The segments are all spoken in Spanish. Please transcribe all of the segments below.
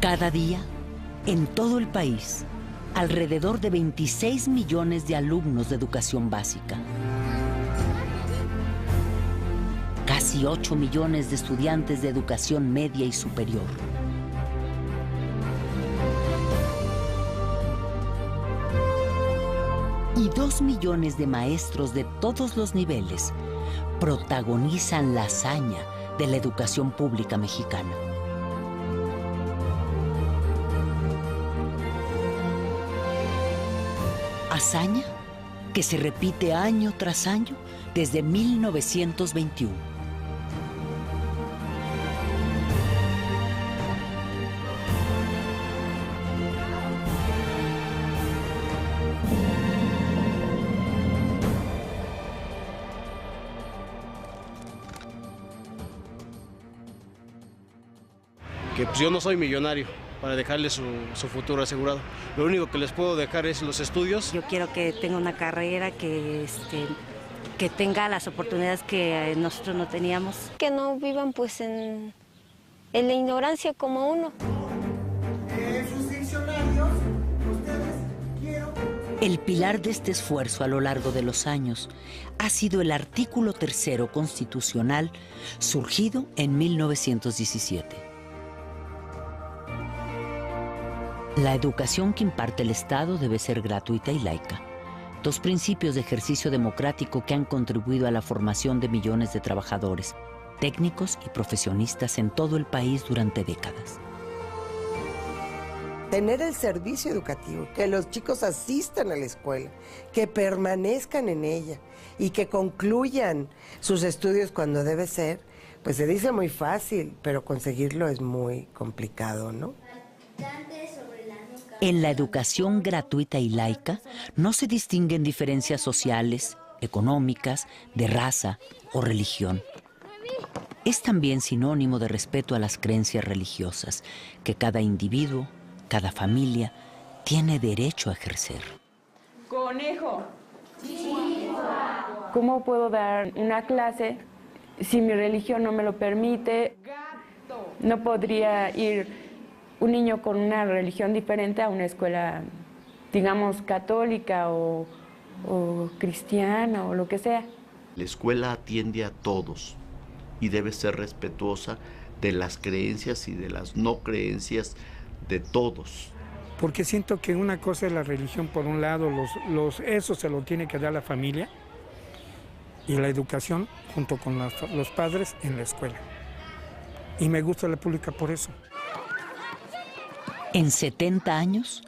Cada día, en todo el país, alrededor de 26 millones de alumnos de educación básica, casi 8 millones de estudiantes de educación media y superior, y 2 millones de maestros de todos los niveles protagonizan la hazaña de la educación pública mexicana. Hazaña que se repite año tras año desde 1921. Que pues yo no soy millonario para dejarle su futuro asegurado. Lo único que les puedo dejar es los estudios. Yo quiero que tenga una carrera, que tenga las oportunidades que nosotros no teníamos. Que no vivan pues en la ignorancia como uno. Sus diccionarios, ustedes quiero... El pilar de este esfuerzo a lo largo de los años ha sido el artículo 3º constitucional surgido en 1917. La educación que imparte el Estado debe ser gratuita y laica. 2 principios de ejercicio democrático que han contribuido a la formación de millones de trabajadores, técnicos y profesionistas en todo el país durante décadas. Tener el servicio educativo, que los chicos asistan a la escuela, que permanezcan en ella y que concluyan sus estudios cuando debe ser, pues se dice muy fácil, pero conseguirlo es muy complicado, ¿no? En la educación gratuita y laica no se distinguen diferencias sociales, económicas, de raza o religión. Es también sinónimo de respeto a las creencias religiosas que cada individuo, cada familia, tiene derecho a ejercer. Conejo. ¿Cómo puedo dar una clase si mi religión no me lo permite? No podría ir un niño con una religión diferente a una escuela, digamos, católica o cristiana o lo que sea. La escuela atiende a todos y debe ser respetuosa de las creencias y de las no creencias de todos. Porque siento que una cosa es la religión por un lado, eso se lo tiene que dar la familia, y la educación junto con los padres en la escuela. Y me gusta la pública por eso. En 70 años,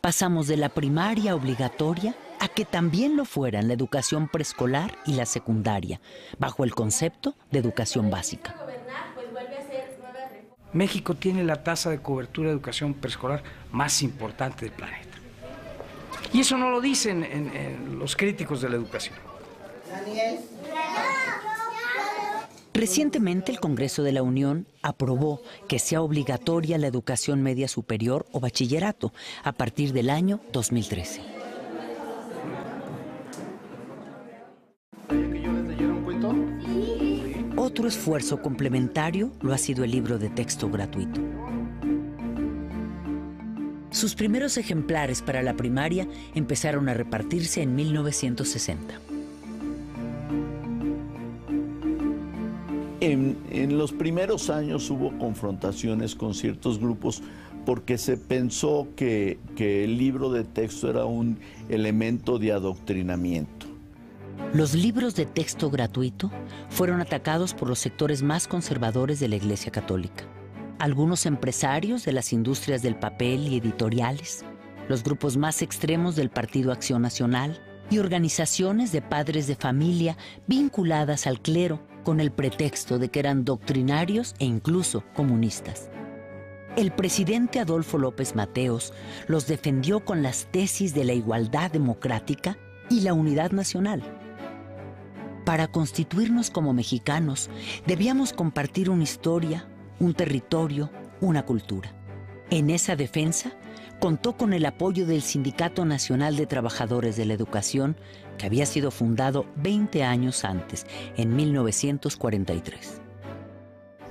pasamos de la primaria obligatoria a que también lo fueran la educación preescolar y la secundaria, bajo el concepto de educación básica. México tiene la tasa de cobertura de educación preescolar más importante del planeta. Y eso no lo dicen en los críticos de la educación. Daniel. Recientemente el Congreso de la Unión aprobó que sea obligatoria la educación media superior o bachillerato a partir del año 2013. Otro esfuerzo complementario lo ha sido el libro de texto gratuito. Sus primeros ejemplares para la primaria empezaron a repartirse en 1960. En los primeros años hubo confrontaciones con ciertos grupos porque se pensó que el libro de texto era un elemento de adoctrinamiento. Los libros de texto gratuito fueron atacados por los sectores más conservadores de la Iglesia Católica. Algunos empresarios de las industrias del papel y editoriales, los grupos más extremos del Partido Acción Nacional y organizaciones de padres de familia vinculadas al clero con el pretexto de que eran doctrinarios e incluso comunistas. El presidente Adolfo López Mateos los defendió con las tesis de la igualdad democrática y la unidad nacional. Para constituirnos como mexicanos, debíamos compartir una historia, un territorio, una cultura. En esa defensa, contó con el apoyo del Sindicato Nacional de Trabajadores de la Educación, que había sido fundado 20 años antes, en 1943.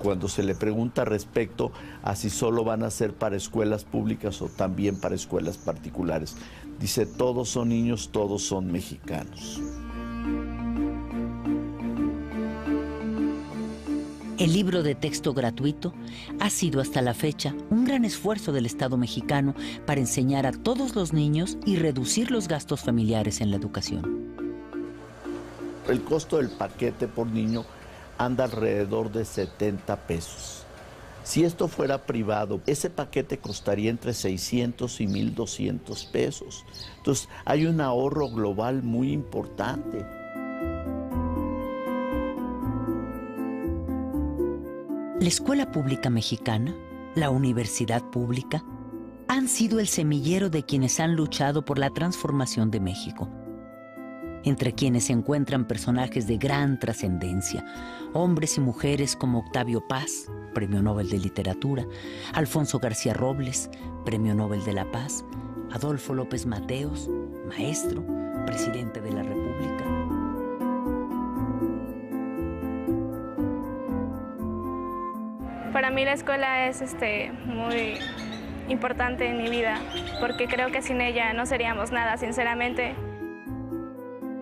cuando se le pregunta respecto a si solo van a ser para escuelas públicas o también para escuelas particulares. Dice, todos son niños, todos son mexicanos. El libro de texto gratuito ha sido hasta la fecha un gran esfuerzo del Estado mexicano para enseñar a todos los niños y reducir los gastos familiares en la educación. El costo del paquete por niño anda alrededor de 70 pesos. Si esto fuera privado, ese paquete costaría entre 600 y 1,200 pesos. Entonces, hay un ahorro global muy importante. La escuela pública mexicana, la universidad pública, han sido el semillero de quienes han luchado por la transformación de México, entre quienes se encuentran personajes de gran trascendencia, hombres y mujeres como Octavio Paz, Premio Nobel de Literatura, Alfonso García Robles, Premio Nobel de la Paz, Adolfo López Mateos, maestro, presidente de la República. Para mí la escuela es muy importante en mi vida, porque creo que sin ella no seríamos nada, sinceramente.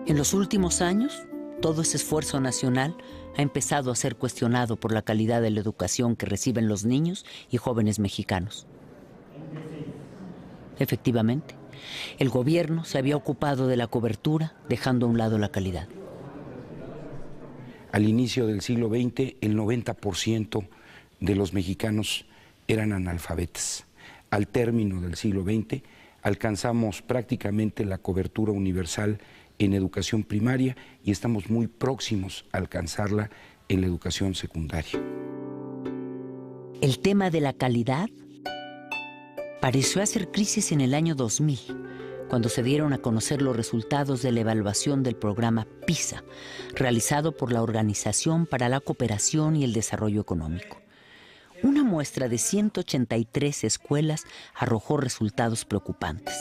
En los últimos años, todo ese esfuerzo nacional ha empezado a ser cuestionado por la calidad de la educación que reciben los niños y jóvenes mexicanos. Efectivamente, el gobierno se había ocupado de la cobertura, dejando a un lado la calidad. Al inicio del siglo XX, el 90% de los mexicanos eran analfabetas. Al término del siglo XX, alcanzamos prácticamente la cobertura universal en educación primaria y estamos muy próximos a alcanzarla en la educación secundaria. El tema de la calidad pareció hacer crisis en el año 2000, cuando se dieron a conocer los resultados de la evaluación del programa PISA, realizado por la Organización para la Cooperación y el Desarrollo Económico. Una muestra de 183 escuelas arrojó resultados preocupantes.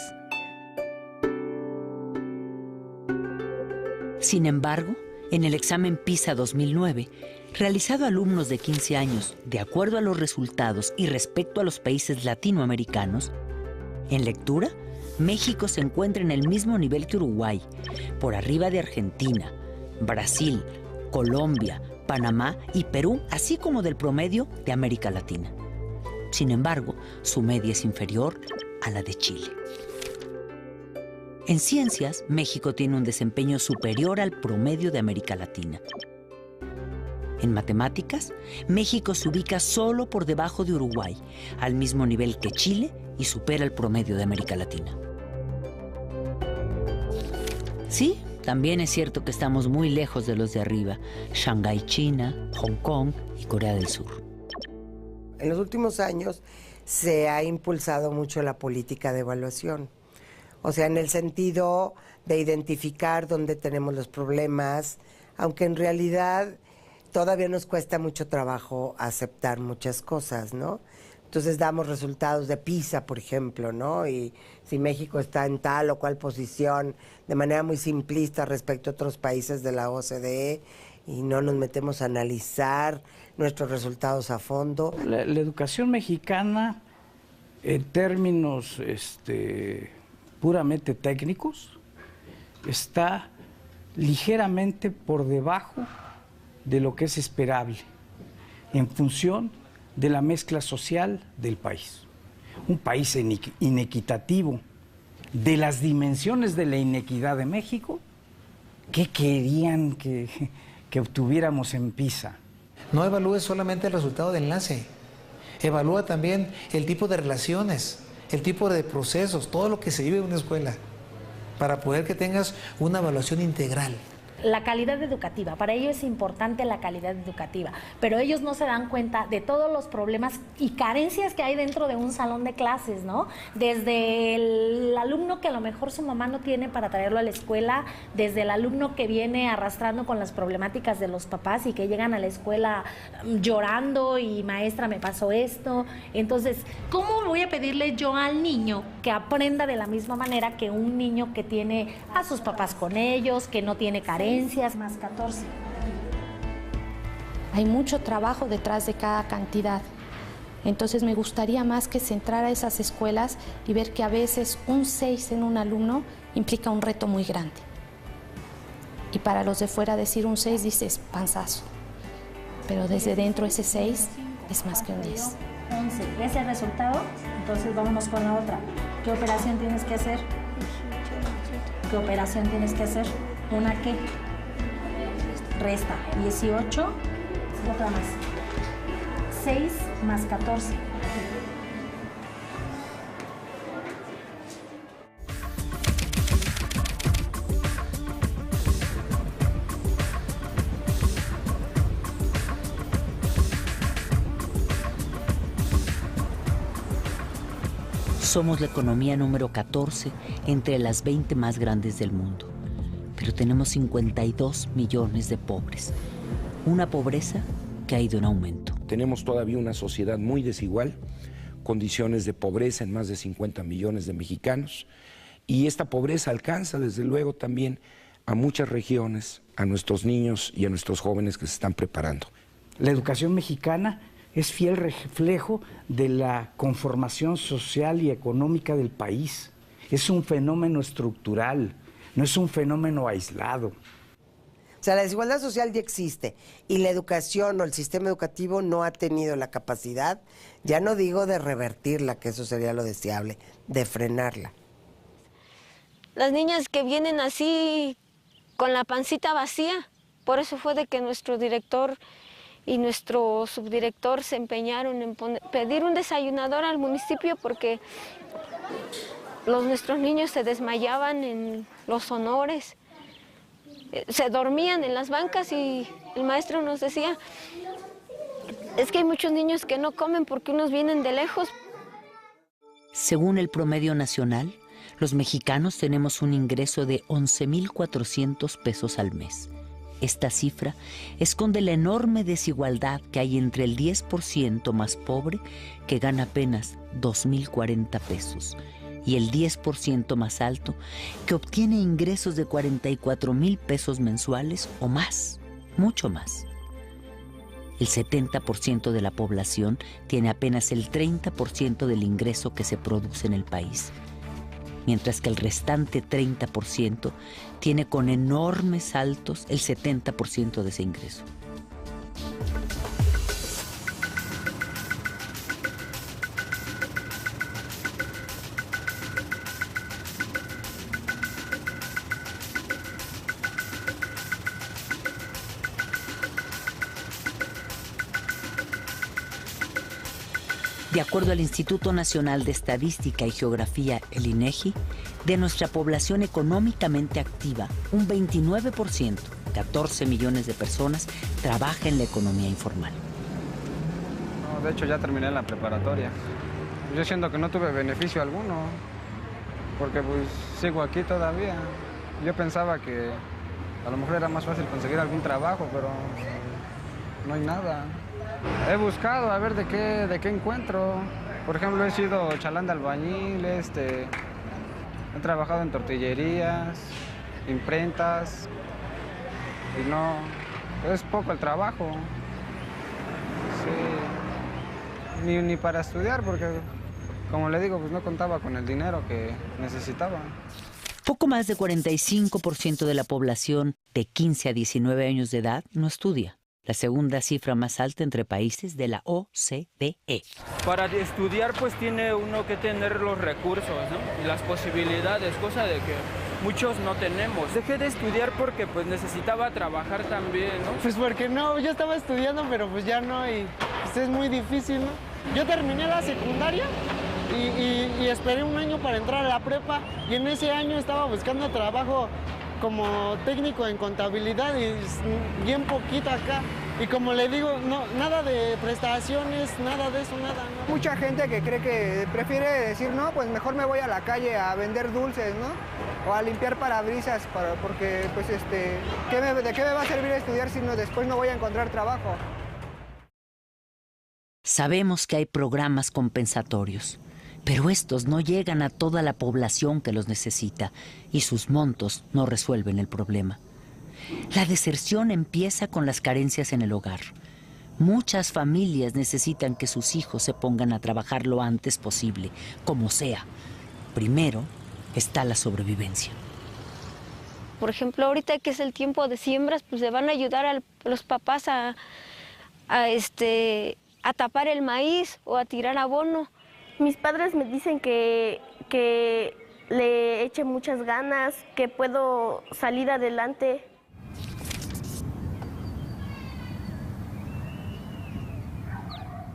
Sin embargo, en el examen PISA 2009, realizado a alumnos de 15 años, de acuerdo a los resultados y respecto a los países latinoamericanos, en lectura, México se encuentra en el mismo nivel que Uruguay, por arriba de Argentina, Brasil, Colombia, Panamá y Perú, así como del promedio de América Latina. Sin embargo, su media es inferior a la de Chile. En ciencias, México tiene un desempeño superior al promedio de América Latina. En matemáticas, México se ubica solo por debajo de Uruguay, al mismo nivel que Chile y supera el promedio de América Latina. Sí, también es cierto que estamos muy lejos de los de arriba, Shanghái, China, Hong Kong y Corea del Sur. En los últimos años se ha impulsado mucho la política de evaluación. O sea, en el sentido de identificar dónde tenemos los problemas, aunque en realidad todavía nos cuesta mucho trabajo aceptar muchas cosas, ¿no? Entonces damos resultados de PISA, por ejemplo, ¿no? Y si México está en tal o cual posición, de manera muy simplista respecto a otros países de la OCDE, y no nos metemos a analizar nuestros resultados a fondo. La educación mexicana, en términos puramente técnicos, está ligeramente por debajo de lo que es esperable en función de la mezcla social del país. Un país inequitativo, de las dimensiones de la inequidad de México, ¿qué querían que obtuviéramos en PISA? No evalúes solamente el resultado de enlace, evalúa también el tipo de relaciones, el tipo de procesos, todo lo que se vive en una escuela, para poder que tengas una evaluación integral. La calidad educativa, para ellos es importante la calidad educativa, pero ellos no se dan cuenta de todos los problemas y carencias que hay dentro de un salón de clases, ¿no? Desde el alumno que a lo mejor su mamá no tiene para traerlo a la escuela, desde el alumno que viene arrastrando con las problemáticas de los papás y que llegan a la escuela llorando y maestra me pasó esto. Entonces, ¿cómo voy a pedirle yo al niño que aprenda de la misma manera que un niño que tiene a sus papás con ellos, que no tiene carencias? Más 14. Hay mucho trabajo detrás de cada cantidad. Entonces me gustaría más que centrar a esas escuelas y ver que a veces un 6 en un alumno implica un reto muy grande. Y para los de fuera decir un 6 dices panzazo, pero desde dentro ese 6 es más que un 10. 11. ¿Ves el resultado? Entonces vámonos con la otra. ¿Qué operación tienes que hacer? ¿Qué operación tienes que hacer? ¿Una qué? Resta. 18. Otra más. 6 más 14. Somos la economía número 14 entre las 20 más grandes del mundo, pero tenemos 52 millones de pobres. Una pobreza que ha ido en aumento. Tenemos todavía una sociedad muy desigual, condiciones de pobreza en más de 50 millones de mexicanos, y esta pobreza alcanza desde luego también a muchas regiones, a nuestros niños y a nuestros jóvenes que se están preparando. La educación mexicana es fiel reflejo de la conformación social y económica del país. Es un fenómeno estructural, no es un fenómeno aislado. O sea, la desigualdad social ya existe y la educación o el sistema educativo no ha tenido la capacidad, ya no digo de revertirla, que eso sería lo deseable, de frenarla. Las niñas que vienen así con la pancita vacía, por eso fue de que nuestro director y nuestro subdirector se empeñaron en pedir un desayunador al municipio porque nuestros niños se desmayaban en los honores, se dormían en las bancas y el maestro nos decía, es que hay muchos niños que no comen porque unos vienen de lejos. Según el promedio nacional, los mexicanos tenemos un ingreso de 11,400 pesos al mes. Esta cifra esconde la enorme desigualdad que hay entre el 10% más pobre, que gana apenas 2,040 pesos, y el 10% más alto, que obtiene ingresos de 44,000 pesos mensuales o más, mucho más. El 70% de la población tiene apenas el 30% del ingreso que se produce en el país, mientras que el restante 30% tiene con enormes saltos el 70% de ese ingreso. De acuerdo al Instituto Nacional de Estadística y Geografía, el INEGI, de nuestra población económicamente activa, un 29%, 14 millones de personas, trabaja en la economía informal. No, de hecho ya terminé la preparatoria. Yo siento que no tuve beneficio alguno, porque pues sigo aquí todavía. Yo pensaba que a lo mejor era más fácil conseguir algún trabajo, pero no hay nada. He buscado a ver de qué encuentro. Por ejemplo, he sido chalán de albañil, he trabajado en tortillerías, imprentas, y no, es poco el trabajo. Sí, ni para estudiar, porque como le digo, pues no contaba con el dinero que necesitaba. Poco más de 45% de la población de 15 a 19 años de edad no estudia. La segunda cifra más alta entre países de la OCDE. Para estudiar pues tiene uno que tener los recursos, ¿no? Y las posibilidades, cosa de que muchos no tenemos. Dejé de estudiar porque pues necesitaba trabajar también, ¿no? Pues porque no, yo estaba estudiando pero pues ya no y pues es muy difícil, ¿no? Yo terminé la secundaria y esperé un año para entrar a la prepa y en ese año estaba buscando trabajo como técnico en contabilidad y bien poquito acá. Y como le digo, no, nada de prestaciones, nada de eso, nada. ¿No? Mucha gente que cree que prefiere decir, no, pues mejor me voy a la calle a vender dulces, ¿no? O a limpiar parabrisas, porque pues ¿de qué me va a servir estudiar si después no voy a encontrar trabajo? Sabemos que hay programas compensatorios, pero estos no llegan a toda la población que los necesita y sus montos no resuelven el problema. La deserción empieza con las carencias en el hogar. Muchas familias necesitan que sus hijos se pongan a trabajar lo antes posible, como sea. Primero está la sobrevivencia. Por ejemplo, ahorita que es el tiempo de siembras, pues le van a ayudar a los papás a tapar el maíz o a tirar abono. Mis padres me dicen que le eche muchas ganas, que puedo salir adelante.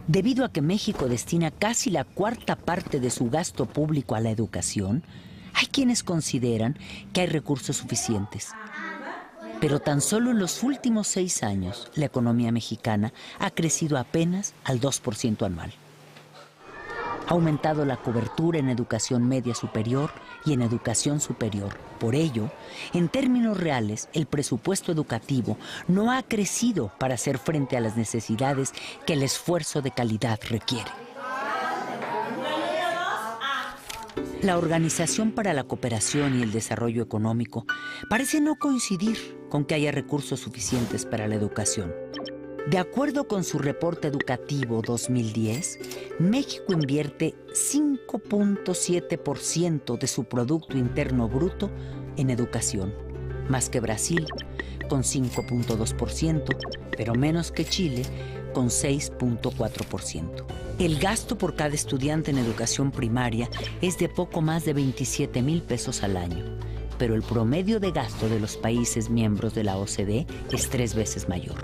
Debido a que México destina casi la cuarta parte de su gasto público a la educación, hay quienes consideran que hay recursos suficientes. Pero tan solo en los últimos 6 años, la economía mexicana ha crecido apenas al 2% anual. Ha aumentado la cobertura en educación media superior y en educación superior. Por ello, en términos reales, el presupuesto educativo no ha crecido para hacer frente a las necesidades que el esfuerzo de calidad requiere. La Organización para la Cooperación y el Desarrollo Económico parece no coincidir con que haya recursos suficientes para la educación. De acuerdo con su reporte educativo 2010, México invierte 5.7% de su Producto Interno Bruto en educación, más que Brasil, con 5.2%, pero menos que Chile, con 6.4%. El gasto por cada estudiante en educación primaria es de poco más de 27,000 pesos al año, pero el promedio de gasto de los países miembros de la OCDE es 3 veces mayor.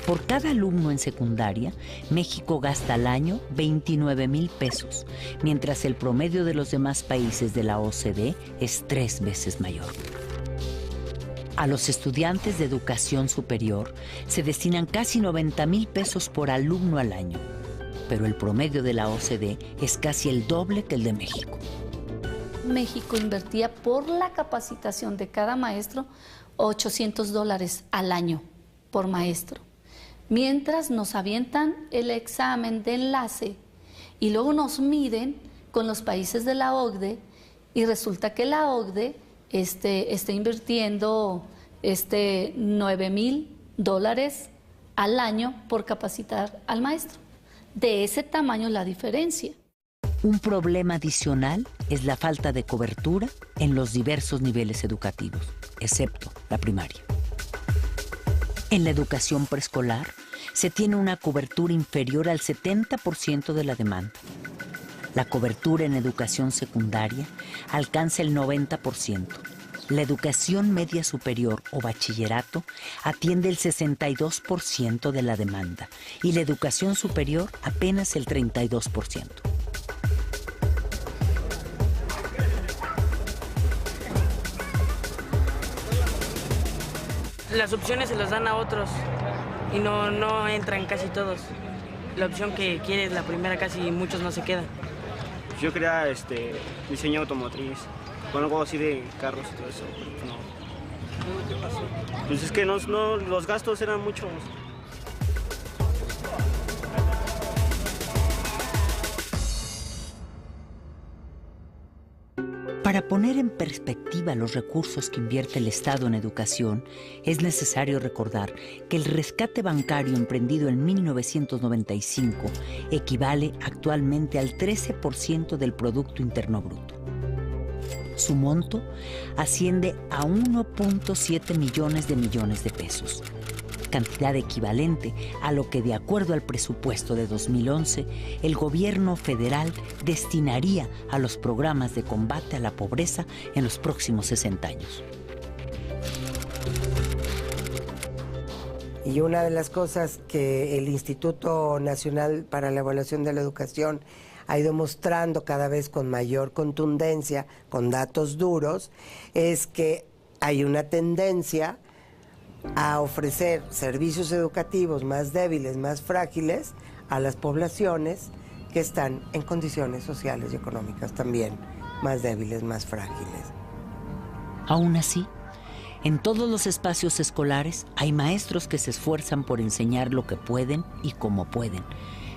Por cada alumno en secundaria, México gasta al año 29,000 pesos, mientras el promedio de los demás países de la OCDE es 3 veces mayor. A los estudiantes de educación superior se destinan casi 90,000 pesos por alumno al año, pero el promedio de la OCDE es casi el doble que el de México. México invertía por la capacitación de cada maestro $800 al año por maestro. Mientras nos avientan el examen de enlace y luego nos miden con los países de la OCDE y resulta que la OCDE está invirtiendo $9,000 al año por capacitar al maestro. De ese tamaño la diferencia. Un problema adicional es la falta de cobertura en los diversos niveles educativos, excepto la primaria. En la educación preescolar se tiene una cobertura inferior al 70% de la demanda. La cobertura en educación secundaria alcanza el 90%. La educación media superior o bachillerato atiende el 62% de la demanda y la educación superior apenas el 32%. Las opciones se las dan a otros y no entran casi todos. La opción que quieres, la primera, casi muchos no se quedan. Yo quería diseño automotriz, con algo así de carros y todo eso, pero no. Pues es que no, los gastos eran muchos. Para poner en perspectiva los recursos que invierte el Estado en educación, es necesario recordar que el rescate bancario emprendido en 1995 equivale actualmente al 13% del Producto Interno Bruto. Su monto asciende a 1.7 millones de pesos, cantidad equivalente a lo que, de acuerdo al presupuesto de 2011, el gobierno federal destinaría a los programas de combate a la pobreza en los próximos 60 años. Y una de las cosas que el Instituto Nacional para la Evaluación de la Educación ha ido mostrando cada vez con mayor contundencia, con datos duros, es que hay una tendencia a ofrecer servicios educativos más débiles, más frágiles a las poblaciones que están en condiciones sociales y económicas también más débiles, más frágiles. Aún así, en todos los espacios escolares hay maestros que se esfuerzan por enseñar lo que pueden y cómo pueden,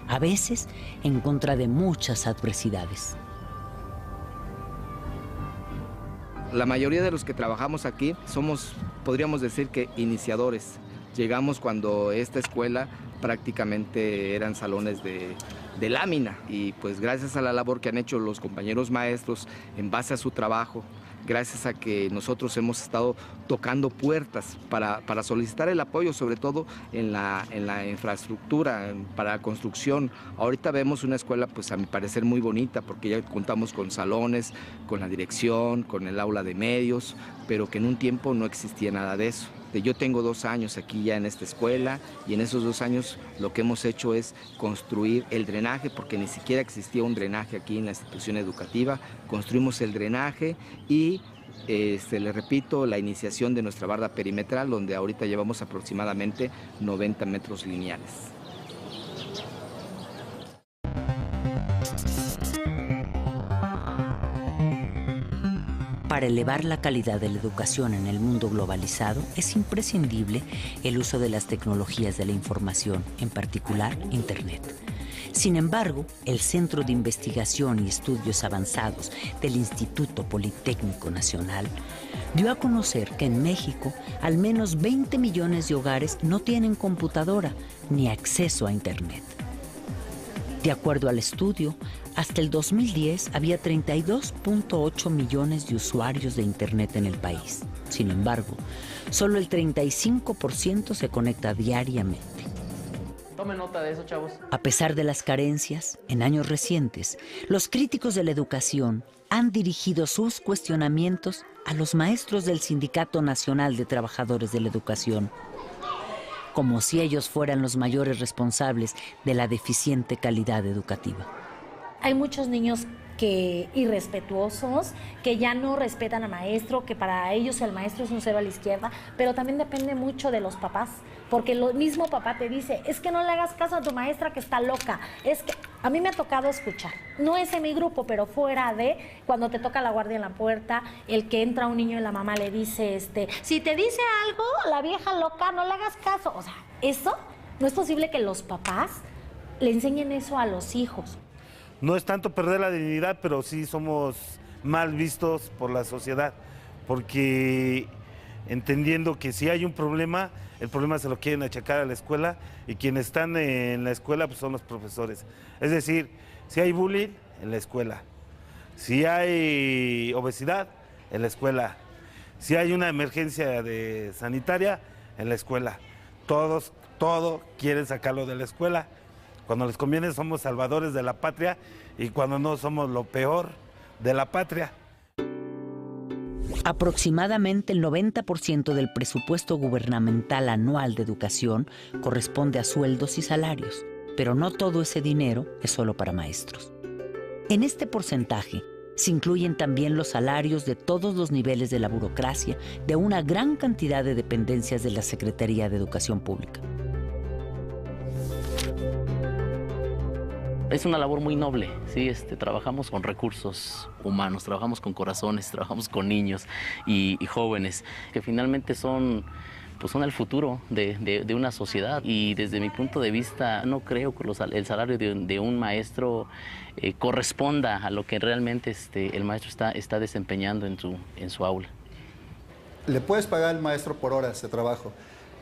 a veces en contra de muchas adversidades. La mayoría de los que trabajamos aquí somos, podríamos decir que iniciadores. Llegamos cuando esta escuela prácticamente eran salones de lámina, y pues gracias a la labor que han hecho los compañeros maestros en base a su trabajo, gracias a que nosotros hemos estado tocando puertas para solicitar el apoyo, sobre todo en la infraestructura, para la construcción. Ahorita vemos una escuela, pues a mi parecer muy bonita, porque ya contamos con salones, con la dirección, con el aula de medios, pero que en un tiempo no existía nada de eso. Yo tengo 2 años aquí ya en esta escuela, y en esos 2 años lo que hemos hecho es construir el drenaje, porque ni siquiera existía un drenaje aquí en la institución educativa. Construimos el drenaje y, le repito, la iniciación de nuestra barda perimetral, donde ahorita llevamos aproximadamente 90 metros lineales. Para elevar la calidad de la educación en el mundo globalizado, es imprescindible el uso de las tecnologías de la información, en particular Internet. Sin embargo, el Centro de Investigación y Estudios Avanzados del Instituto Politécnico Nacional dio a conocer que en México al menos 20 millones de hogares no tienen computadora ni acceso a Internet. De acuerdo al estudio, hasta el 2010 había 32.8 millones de usuarios de Internet en el país. Sin embargo, solo el 35% se conecta diariamente. Tomen nota de eso, chavos. A pesar de las carencias, en años recientes, los críticos de la educación han dirigido sus cuestionamientos a los maestros del Sindicato Nacional de Trabajadores de la Educación, como si ellos fueran los mayores responsables de la deficiente calidad educativa. Hay muchos niños irrespetuosos, que ya no respetan al maestro, que para ellos el maestro es un cero a la izquierda, pero también depende mucho de los papás, porque el mismo papá te dice, es que no le hagas caso a tu maestra que está loca, es que a mí me ha tocado escuchar, no es en mi grupo, pero fuera de, cuando te toca la guardia en la puerta, el que entra un niño y la mamá le dice, si te dice algo, la vieja loca, no le hagas caso, o sea, eso no es posible que los papás le enseñen eso a los hijos. No es tanto perder la dignidad, pero sí somos mal vistos por la sociedad, porque entendiendo que si hay un problema, el problema se lo quieren achacar a la escuela, y quienes están en la escuela pues son los profesores. Es decir, si hay bullying, en la escuela. Si hay obesidad, en la escuela. Si hay una emergencia sanitaria, en la escuela. Todo quieren sacarlo de la escuela. Cuando les conviene somos salvadores de la patria, y cuando no somos lo peor de la patria. Aproximadamente el 90% del presupuesto gubernamental anual de educación corresponde a sueldos y salarios, pero no todo ese dinero es solo para maestros. En este porcentaje se incluyen también los salarios de todos los niveles de la burocracia de una gran cantidad de dependencias de la Secretaría de Educación Pública. Es una labor muy noble, ¿sí? Trabajamos con recursos humanos, trabajamos con corazones, trabajamos con niños y jóvenes, que finalmente son el futuro de una sociedad. Y desde mi punto de vista, no creo que el salario de un maestro corresponda a lo que realmente el maestro está desempeñando en su aula. Le puedes pagar al maestro por horas de trabajo,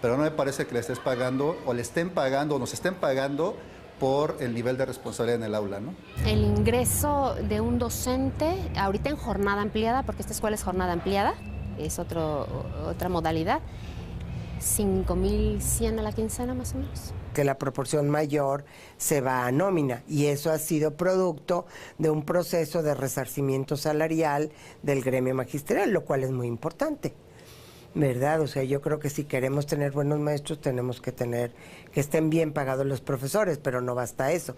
pero no me parece que le estés pagando, o le estén pagando, o nos estén pagando por el nivel de responsabilidad en el aula, ¿no? El ingreso de un docente, ahorita en jornada ampliada, porque esta escuela es jornada ampliada, es otra modalidad, 5,100 a la quincena más o menos. Que la proporción mayor se va a nómina, y eso ha sido producto de un proceso de resarcimiento salarial del gremio magisterial, lo cual es muy importante, ¿verdad? O sea, yo creo que si queremos tener buenos maestros, tenemos que tener que estén bien pagados los profesores, pero no basta eso.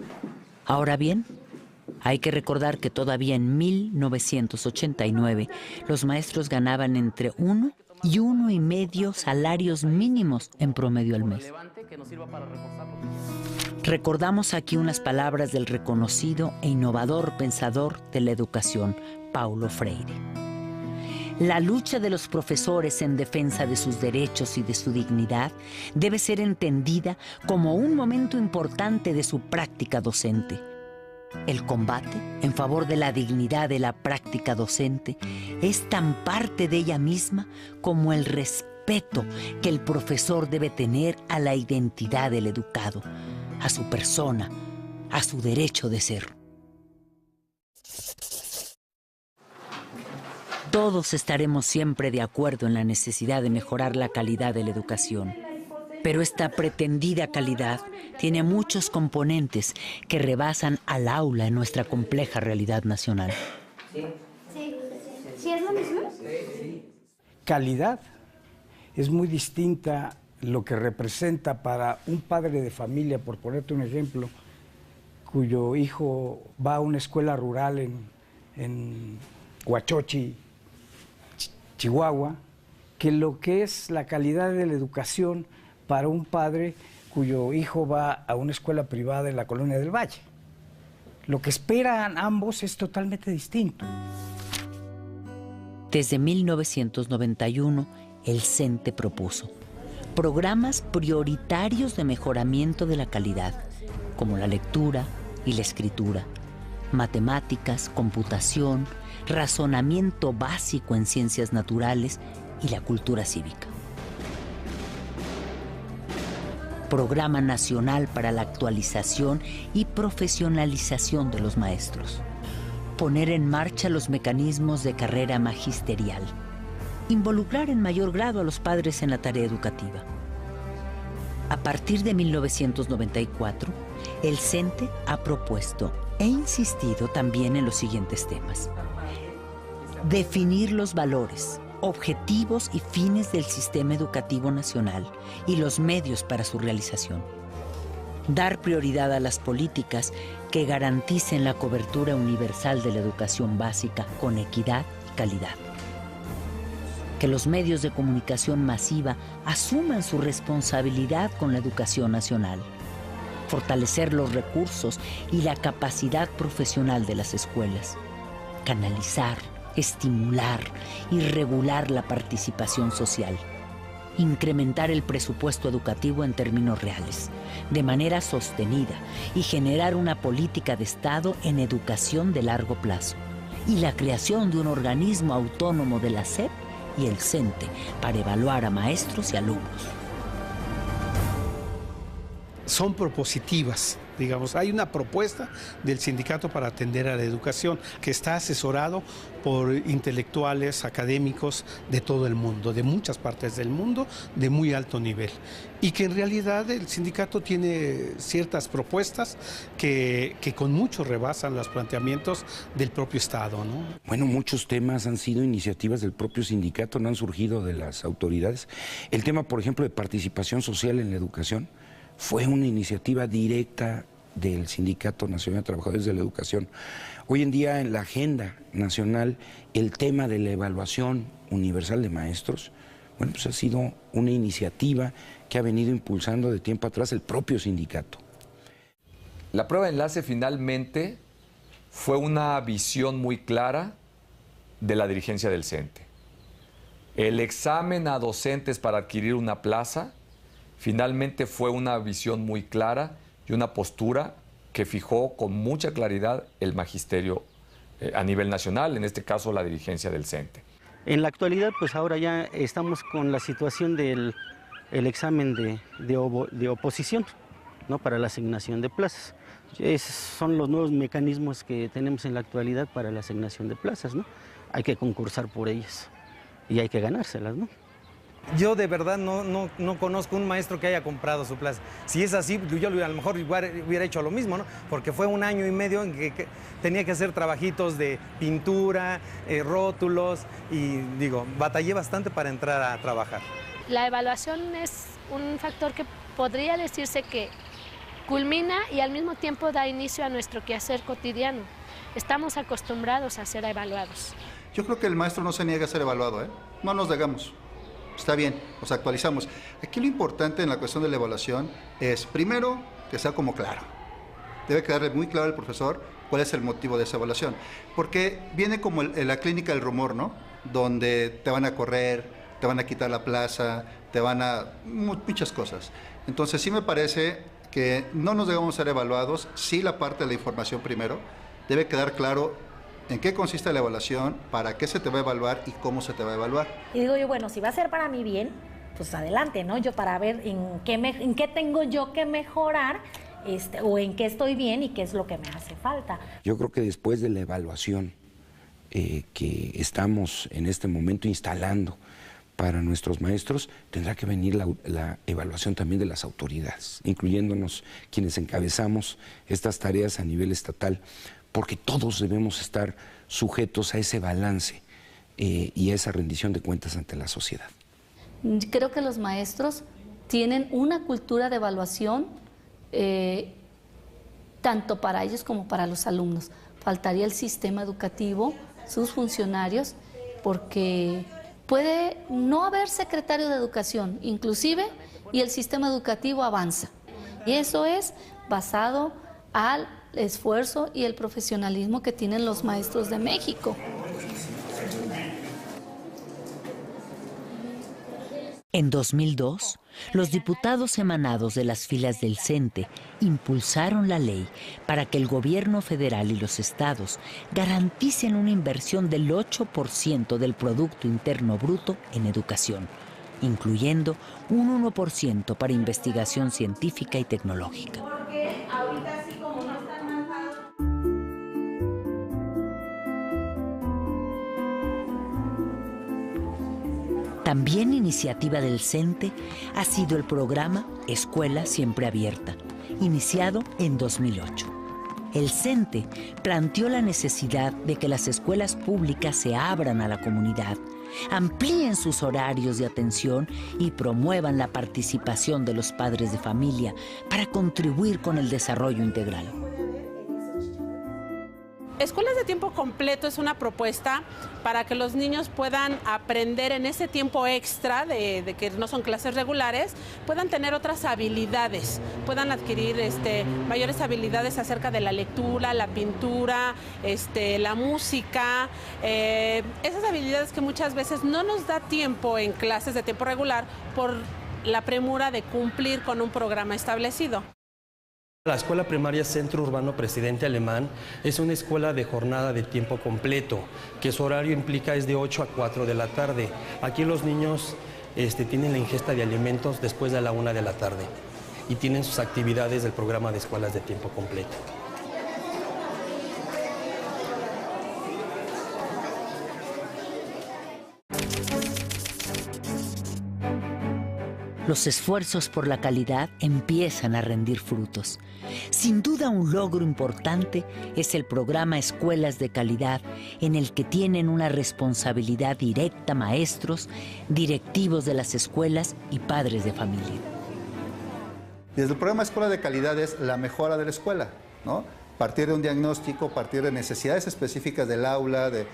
Ahora bien, hay que recordar que todavía en 1989 los maestros ganaban entre 1 y 1,5 salarios mínimos en promedio al mes. Recordamos aquí unas palabras del reconocido e innovador pensador de la educación, Paulo Freire. La lucha de los profesores en defensa de sus derechos y de su dignidad debe ser entendida como un momento importante de su práctica docente. El combate en favor de la dignidad de la práctica docente es tan parte de ella misma como el respeto respeto que el profesor debe tener a la identidad del educado, a su persona, a su derecho de ser. Todos estaremos siempre de acuerdo en la necesidad de mejorar la calidad de la educación. Pero esta pretendida calidad tiene muchos componentes que rebasan al aula en nuestra compleja realidad nacional. ¿Sí es lo mismo? Calidad es muy distinta lo que representa para un padre de familia, por ponerte un ejemplo, cuyo hijo va a una escuela rural en Huachochi, Chihuahua, que lo que es la calidad de la educación para un padre cuyo hijo va a una escuela privada en la Colonia del Valle. Lo que esperan ambos es totalmente distinto. Desde 1991, el CENTE propuso programas prioritarios de mejoramiento de la calidad, como la lectura y la escritura, matemáticas, computación, razonamiento básico en ciencias naturales y la cultura cívica. Programa Nacional para la Actualización y Profesionalización de los Maestros. Poner en marcha los mecanismos de carrera magisterial. Involucrar en mayor grado a los padres en la tarea educativa. A partir de 1994, el CENTE ha propuesto e insistido también en los siguientes temas. Definir los valores, objetivos y fines del sistema educativo nacional y los medios para su realización. Dar prioridad a las políticas que garanticen la cobertura universal de la educación básica con equidad y calidad. Que los medios de comunicación masiva asuman su responsabilidad con la educación nacional. Fortalecer los recursos y la capacidad profesional de las escuelas. Canalizar, estimular y regular la participación social. Incrementar el presupuesto educativo en términos reales, de manera sostenida, y generar una política de Estado en educación de largo plazo. Y la creación de un organismo autónomo de la SEP y el CENTE para evaluar a maestros y alumnos. Son propositivas, digamos. Hay una propuesta del sindicato para atender a la educación que está asesorado por intelectuales, académicos de todo el mundo, de muchas partes del mundo, de muy alto nivel. Y que en realidad el sindicato tiene ciertas propuestas que con mucho rebasan los planteamientos del propio Estado, ¿no? Bueno, muchos temas han sido iniciativas del propio sindicato, no han surgido de las autoridades. El tema, por ejemplo, de participación social en la educación fue una iniciativa directa del Sindicato Nacional de Trabajadores de la Educación. Hoy en día en la agenda nacional el tema de la evaluación universal de maestros, bueno, pues ha sido una iniciativa que ha venido impulsando de tiempo atrás el propio sindicato. La prueba de enlace finalmente fue una visión muy clara de la dirigencia del CENTE. El examen a docentes para adquirir una plaza finalmente fue una visión muy clara y una postura que fijó con mucha claridad el magisterio a nivel nacional, en este caso la dirigencia del CENTE. En la actualidad, pues ahora ya estamos con la situación del examen de oposición, ¿no?, para la asignación de plazas. Esos son los nuevos mecanismos que tenemos en la actualidad para la asignación de plazas, ¿no? Hay que concursar por ellas y hay que ganárselas, ¿no? Yo de verdad no conozco un maestro que haya comprado su plaza. Si es así, yo a lo mejor hubiera hecho lo mismo, ¿no? Porque fue 1 año y medio en que tenía que hacer trabajitos de pintura, rótulos, y digo, batallé bastante para entrar a trabajar. La evaluación es un factor que podría decirse que culmina y al mismo tiempo da inicio a nuestro quehacer cotidiano. Estamos acostumbrados a ser evaluados. Yo creo que el maestro no se niega a ser evaluado, ¿eh? No nos negamos. Está bien, nos actualizamos. Aquí lo importante en la cuestión de la evaluación es, primero, que sea como claro. Debe quedarle muy claro al profesor cuál es el motivo de esa evaluación. Porque viene como la clínica del rumor, ¿no? Donde te van a correr, te van a quitar la plaza, te van a... muchas cosas. Entonces sí me parece que no nos debemos ser evaluados, sí la parte de la información primero. Debe quedar claro en qué consiste la evaluación, para qué se te va a evaluar y cómo se te va a evaluar. Y digo yo, bueno, si va a ser para mi bien, pues adelante, ¿no? Yo para ver en qué tengo yo que mejorar, o en qué estoy bien y qué es lo que me hace falta. Yo creo que después de la evaluación que estamos en este momento instalando para nuestros maestros, tendrá que venir la evaluación también de las autoridades, incluyéndonos quienes encabezamos estas tareas a nivel estatal, porque todos debemos estar sujetos a ese balance y a esa rendición de cuentas ante la sociedad. Creo que los maestros tienen una cultura de evaluación tanto para ellos como para los alumnos. Faltaría el sistema educativo, sus funcionarios, porque puede no haber secretario de educación, inclusive, y el sistema educativo avanza. Y eso es basado al esfuerzo y el profesionalismo que tienen los maestros de México. En 2002, los diputados emanados de las filas del CENTE impulsaron la ley para que el gobierno federal y los estados garanticen una inversión del 8% del Producto Interno Bruto en educación, incluyendo un 1% para investigación científica y tecnológica. También iniciativa del CENTE ha sido el programa Escuela Siempre Abierta, iniciado en 2008. El CENTE planteó la necesidad de que las escuelas públicas se abran a la comunidad, amplíen sus horarios de atención y promuevan la participación de los padres de familia para contribuir con el desarrollo integral. Escuelas de tiempo completo es una propuesta para que los niños puedan aprender en ese tiempo extra de que no son clases regulares, puedan tener otras habilidades, puedan adquirir mayores habilidades acerca de la lectura, la pintura, la música, esas habilidades que muchas veces no nos da tiempo en clases de tiempo regular por la premura de cumplir con un programa establecido. La Escuela Primaria Centro Urbano Presidente Alemán es una escuela de jornada de tiempo completo, que su horario implica es de 8 a 4 de la tarde. Aquí los niños tienen la ingesta de alimentos después de la 1 de la tarde y tienen sus actividades del programa de escuelas de tiempo completo. Los esfuerzos por la calidad empiezan a rendir frutos. Sin duda, un logro importante es el programa Escuelas de Calidad, en el que tienen una responsabilidad directa maestros, directivos de las escuelas y padres de familia. Desde el programa Escuela de Calidad es la mejora de la escuela, ¿no? Partir de un diagnóstico, partir de necesidades específicas del aula, de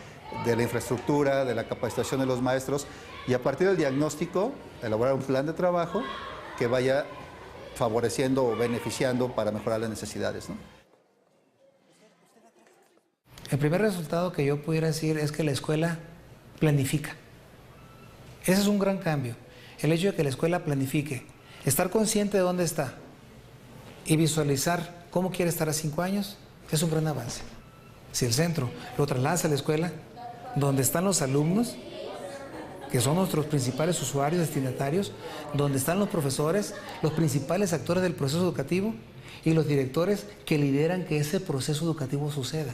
la infraestructura, de la capacitación de los maestros, y a partir del diagnóstico elaborar un plan de trabajo que vaya favoreciendo o beneficiando para mejorar las necesidades, ¿no? El primer resultado que yo pudiera decir es que la escuela planifica. Ese es un gran cambio. El hecho de que la escuela planifique, estar consciente de dónde está y visualizar cómo quiere estar a 5 años, es un gran avance. Si el centro lo traslada a la escuela, donde están los alumnos, que son nuestros principales usuarios destinatarios, donde están los profesores, los principales actores del proceso educativo y los directores que lideran que ese proceso educativo suceda.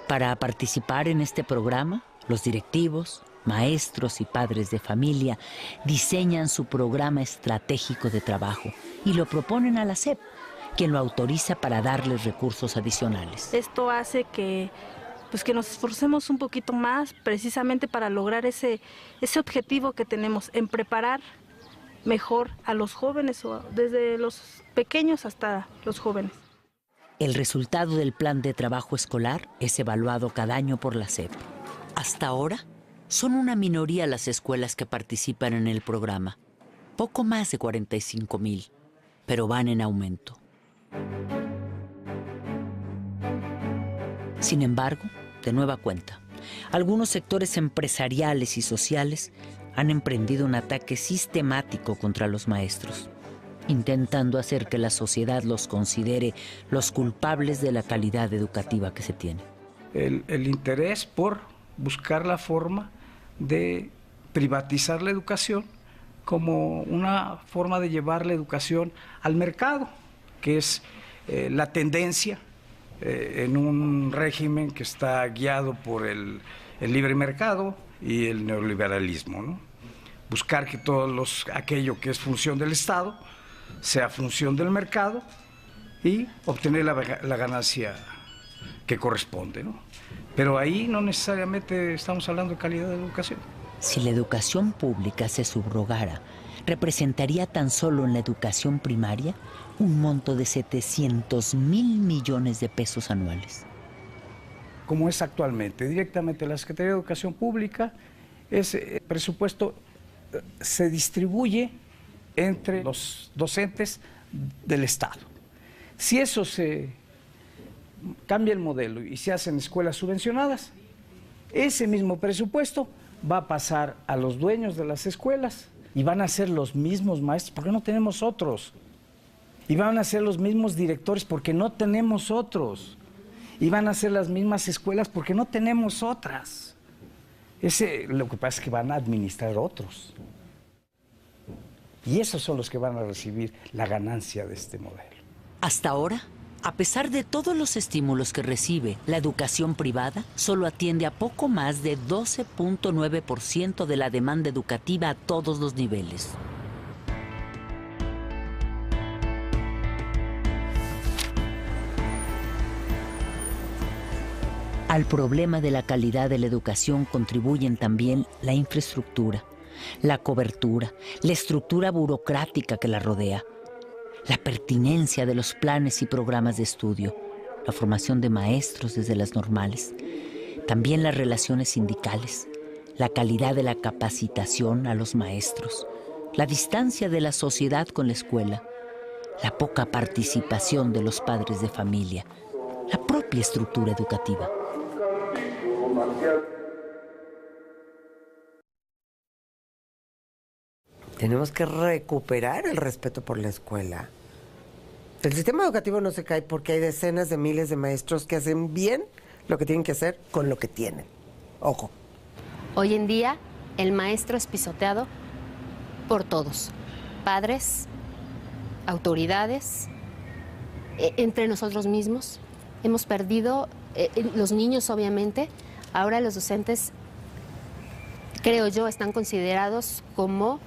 Para participar en este programa, los directivos, maestros y padres de familia diseñan su programa estratégico de trabajo y lo proponen a la SEP, quien lo autoriza para darles recursos adicionales. Esto hace que nos esforcemos un poquito más precisamente para lograr ese objetivo que tenemos en preparar mejor a los jóvenes, desde los pequeños hasta los jóvenes. El resultado del plan de trabajo escolar es evaluado cada año por la SEP. Hasta ahora, son una minoría las escuelas que participan en el programa, poco más de 45,000, pero van en aumento. Sin embargo, de nueva cuenta, algunos sectores empresariales y sociales han emprendido un ataque sistemático contra los maestros, intentando hacer que la sociedad los considere los culpables de la calidad educativa que se tiene. El interés por buscar la forma de privatizar la educación como una forma de llevar la educación al mercado, que es la tendencia en un régimen que está guiado por el libre mercado y el neoliberalismo, ¿no? Buscar que aquello que es función del Estado sea función del mercado y obtener la ganancia que corresponde, ¿no? Pero ahí no necesariamente estamos hablando de calidad de educación. Si la educación pública se subrogara, representaría tan solo en la educación primaria un monto de 700,000 millones de pesos anuales. Como es actualmente, directamente la Secretaría de Educación Pública, ese presupuesto se distribuye entre los docentes del Estado. Si eso se cambia el modelo y se hacen escuelas subvencionadas, ese mismo presupuesto va a pasar a los dueños de las escuelas y van a ser los mismos maestros, porque no tenemos otros. Y van a ser los mismos directores, porque no tenemos otros. Y van a ser las mismas escuelas, porque no tenemos otras. Lo que pasa es que van a administrar otros. Y esos son los que van a recibir la ganancia de este modelo. Hasta ahora, a pesar de todos los estímulos que recibe, la educación privada solo atiende a poco más de 12.9% de la demanda educativa a todos los niveles. Al problema de la calidad de la educación contribuyen también la infraestructura, la cobertura, la estructura burocrática que la rodea, la pertinencia de los planes y programas de estudio, la formación de maestros desde las normales, también las relaciones sindicales, la calidad de la capacitación a los maestros, la distancia de la sociedad con la escuela, la poca participación de los padres de familia, la propia estructura educativa. Tenemos que recuperar el respeto por la escuela. El sistema educativo no se cae porque hay decenas de miles de maestros que hacen bien lo que tienen que hacer con lo que tienen. Ojo. Hoy en día, el maestro es pisoteado por todos. Padres, autoridades, entre nosotros mismos. Hemos perdido, los niños obviamente, ahora los docentes, creo yo, están considerados como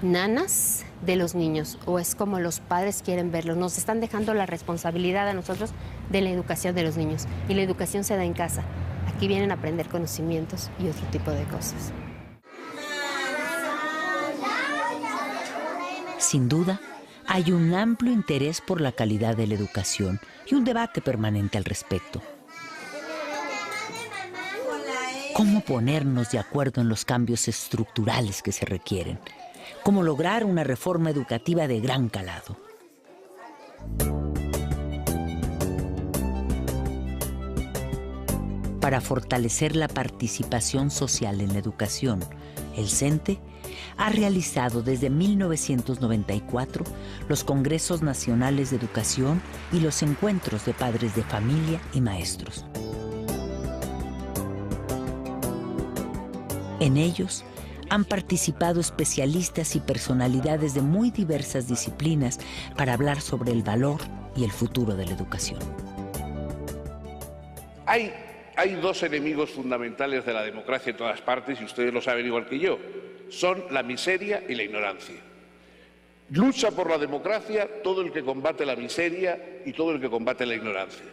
nanas de los niños, o es como los padres quieren verlos. Nos están dejando la responsabilidad a nosotros de la educación de los niños, y la educación se da en casa. Aquí vienen a aprender conocimientos y otro tipo de cosas. Sin duda, hay un amplio interés por la calidad de la educación y un debate permanente al respecto. ¿Cómo ponernos de acuerdo en los cambios estructurales que se requieren? ¿Cómo lograr una reforma educativa de gran calado? Para fortalecer la participación social en la educación, el CENTE ha realizado desde 1994 los Congresos Nacionales de Educación y los encuentros de padres de familia y maestros. En ellos han participado especialistas y personalidades de muy diversas disciplinas para hablar sobre el valor y el futuro de la educación. Hay dos enemigos fundamentales de la democracia en todas partes, y ustedes lo saben igual que yo. Son la miseria y la ignorancia. Lucha por la democracia todo el que combate la miseria y todo el que combate la ignorancia.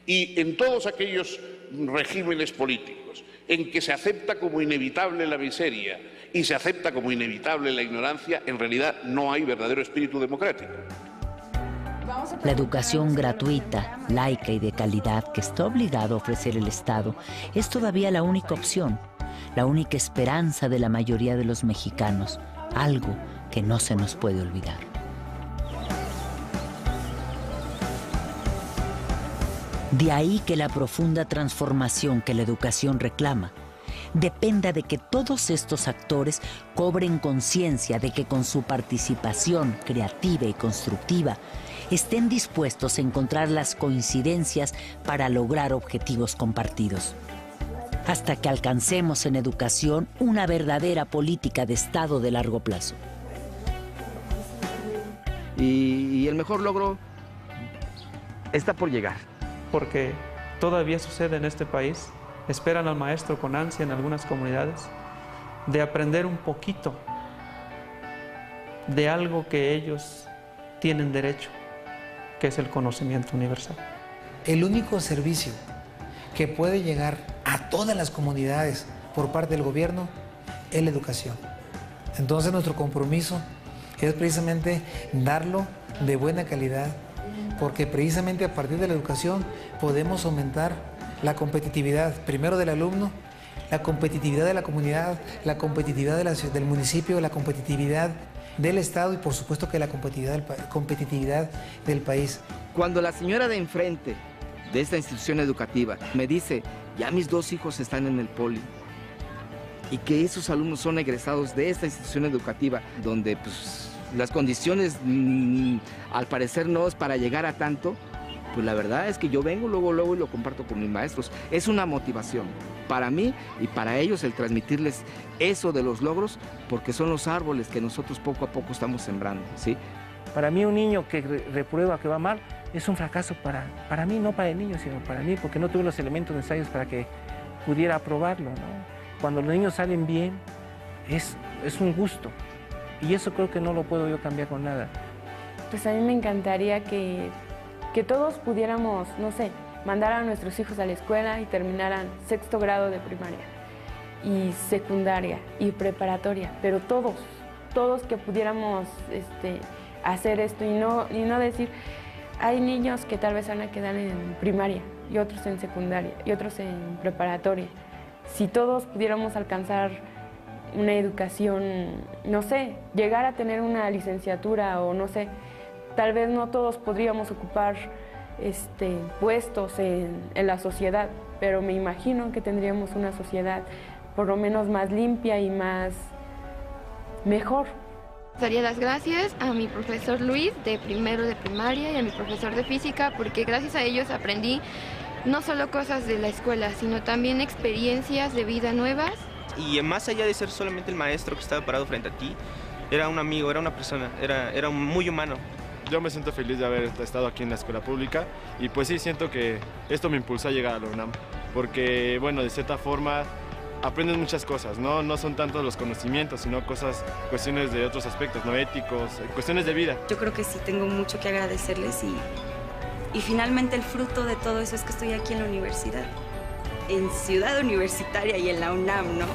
Y en todos aquellos regímenes políticos en que se acepta como inevitable la miseria y se acepta como inevitable la ignorancia, en realidad no hay verdadero espíritu democrático. La educación gratuita, laica y de calidad que está obligado a ofrecer el Estado es todavía la única opción, la única esperanza de la mayoría de los mexicanos, algo que no se nos puede olvidar. De ahí que la profunda transformación que la educación reclama dependa de que todos estos actores cobren conciencia de que con su participación creativa y constructiva estén dispuestos a encontrar las coincidencias para lograr objetivos compartidos. hasta que alcancemos en educación una verdadera política de Estado de largo plazo. Y el mejor logro está por llegar. Porque todavía sucede en este país, esperan al maestro con ansia en algunas comunidades, de aprender un poquito de algo que ellos tienen derecho, que es el conocimiento universal. El único servicio que puede llegar a todas las comunidades por parte del gobierno es la educación. Entonces nuestro compromiso es precisamente darlo de buena calidad, porque precisamente a partir de la educación podemos aumentar la competitividad, primero del alumno, la competitividad de la comunidad, la competitividad del municipio, la competitividad del Estado y por supuesto que la competitividad del país. Cuando la señora de enfrente de esta institución educativa me dice, ya mis 2 hijos están en el poli, y que esos alumnos son egresados de esta institución educativa, donde pues, las condiciones al parecer no es para llegar a tanto, pues la verdad es que yo vengo luego y lo comparto con mis maestros. Es una motivación para mí y para ellos el transmitirles eso de los logros, porque son los árboles que nosotros poco a poco estamos sembrando, ¿sí? Para mí un niño que reprueba, que va mal, es un fracaso para mí, no para el niño, sino para mí, porque no tuve los elementos necesarios para que pudiera aprobarlo, ¿no? Cuando los niños salen bien, es un gusto, y eso creo que no lo puedo yo cambiar con nada. Pues a mí me encantaría que todos pudiéramos, no sé, mandar a nuestros hijos a la escuela y terminaran 6º grado de primaria, y secundaria, y preparatoria, pero todos que pudiéramos hacer esto y no decir, hay niños que tal vez van a quedar en primaria, y otros en secundaria, y otros en preparatoria. Si todos pudiéramos alcanzar una educación, no sé, llegar a tener una licenciatura o no sé, tal vez no todos podríamos ocupar puestos en la sociedad, pero me imagino que tendríamos una sociedad por lo menos más limpia y más mejor. Daría las gracias a mi profesor Luis de primero de primaria y a mi profesor de física, porque gracias a ellos aprendí no solo cosas de la escuela, sino también experiencias de vida nuevas. Y más allá de ser solamente el maestro que estaba parado frente a ti, era un amigo, era una persona, era muy humano. Yo me siento feliz de haber estado aquí en la escuela pública y pues sí, siento que esto me impulsó a llegar a la UNAM, porque bueno, de cierta forma aprendes muchas cosas, no son tanto los conocimientos, sino cuestiones de otros aspectos, no éticos, cuestiones de vida. Yo creo que sí tengo mucho que agradecerles y finalmente el fruto de todo eso es que estoy aquí en la universidad, en Ciudad Universitaria y en la UNAM, ¿no?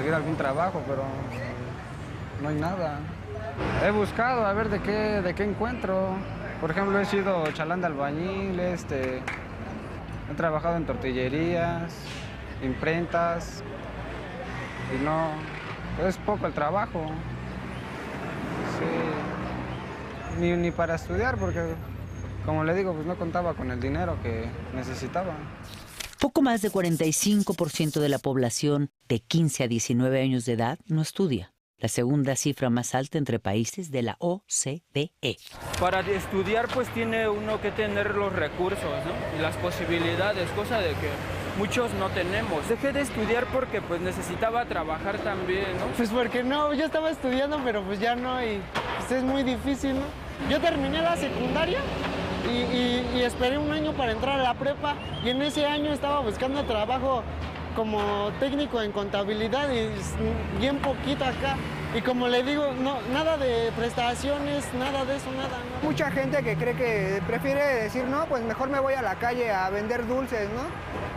conseguir algún trabajo, pero no hay nada. He buscado a ver de qué encuentro. Por ejemplo, he sido chalán de albañil, he trabajado en tortillerías, imprentas, y no, es poco el trabajo. Sí, ni para estudiar, porque como le digo, pues no contaba con el dinero que necesitaba. Poco más de 45% de la población de 15 a 19 años de edad no estudia, la segunda cifra más alta entre países de la OCDE. Para estudiar pues tiene uno que tener los recursos, ¿no? Y las posibilidades, cosa de que muchos no tenemos. Dejé de estudiar porque pues necesitaba trabajar también, ¿no? Pues porque no, yo estaba estudiando, pero pues ya no, y pues es muy difícil, ¿no? Yo terminé la secundaria y esperé un año para entrar a la prepa, y en ese año estaba buscando trabajo como técnico en contabilidad y bien poquito acá. Y como le digo, no, nada de prestaciones, nada de eso, nada. ¿No? Mucha gente que cree que prefiere decir, no, pues mejor me voy a la calle a vender dulces, ¿no?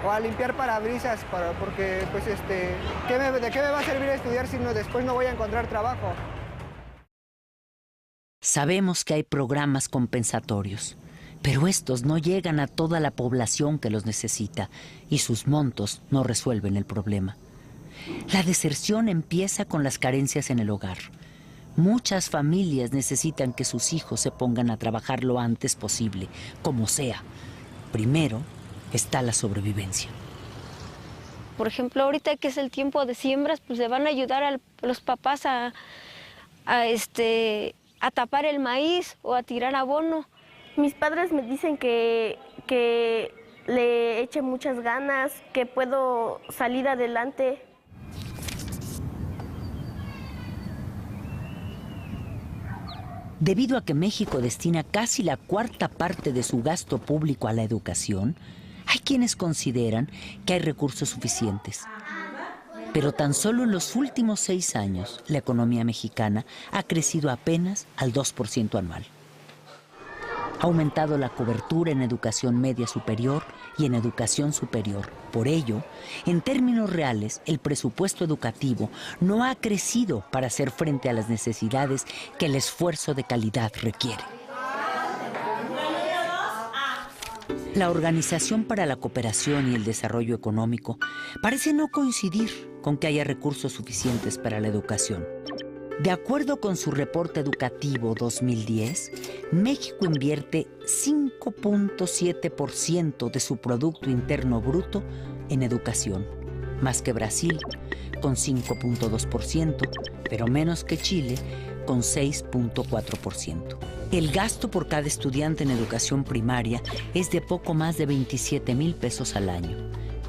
O a limpiar parabrisas, porque pues ¿de qué me va a servir estudiar si después no voy a encontrar trabajo? Sabemos que hay programas compensatorios, pero estos no llegan a toda la población que los necesita y sus montos no resuelven el problema. La deserción empieza con las carencias en el hogar. Muchas familias necesitan que sus hijos se pongan a trabajar lo antes posible, como sea. Primero está la sobrevivencia. Por ejemplo, ahorita que es el tiempo de siembras, pues le van a ayudar a los papás a tapar el maíz o a tirar abono. Mis padres me dicen que le eche muchas ganas, que puedo salir adelante. Debido a que México destina casi la cuarta parte de su gasto público a la educación, hay quienes consideran que hay recursos suficientes. Pero tan solo en los últimos 6 años, la economía mexicana ha crecido apenas al 2% anual. Ha aumentado la cobertura en educación media superior y en educación superior. Por ello, en términos reales, el presupuesto educativo no ha crecido para hacer frente a las necesidades que el esfuerzo de calidad requiere. La Organización para la Cooperación y el Desarrollo Económico parece no coincidir con que haya recursos suficientes para la educación. De acuerdo con su reporte educativo 2010, México invierte 5.7% de su Producto Interno Bruto en educación, más que Brasil, con 5.2%, pero menos que Chile, con 6.4%. El gasto por cada estudiante en educación primaria es de poco más de 27,000 pesos al año,